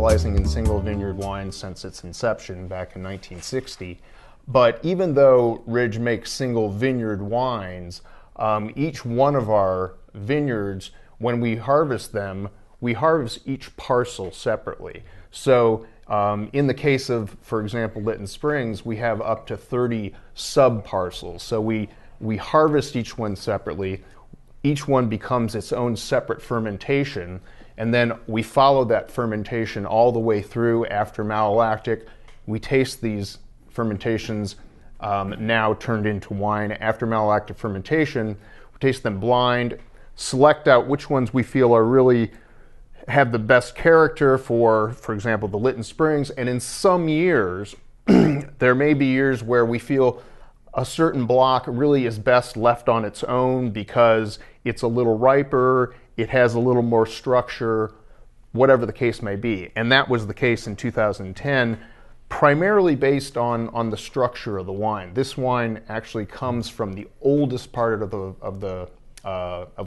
specializing in single vineyard wines since its inception back in 1960. But even though Ridge makes single vineyard wines, each one of our vineyards, when we harvest them, we harvest each parcel separately. So in the case of, for example, Lytton Springs, we have up to 30 sub-parcels. So we harvest each one separately. Each one becomes its own separate fermentation, and then we follow that fermentation all the way through after malolactic. We taste these fermentations now turned into wine. After malolactic fermentation, we taste them blind, select out which ones we feel are really have the best character for example, the Lytton Springs. And in some years, there may be years where we feel a certain block really is best left on its own because it's a little riper, it has a little more structure, whatever the case may be. And that was the case in 2010, primarily based on the structure of the wine. This wine actually comes from the oldest part of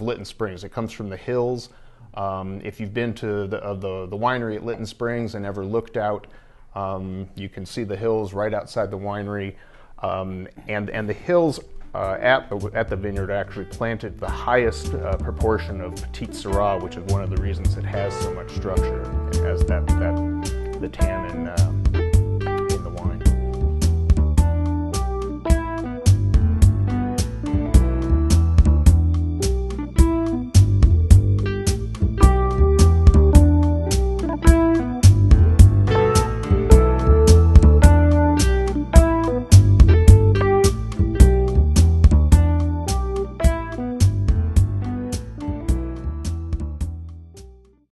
Lytton Springs. It comes from the hills. If you've been to the winery at Lytton Springs and ever looked out, you can see the hills right outside the winery. And the hills at the vineyard actually planted the highest proportion of Petite Syrah, which is one of the reasons it has so much structure. It has the tannin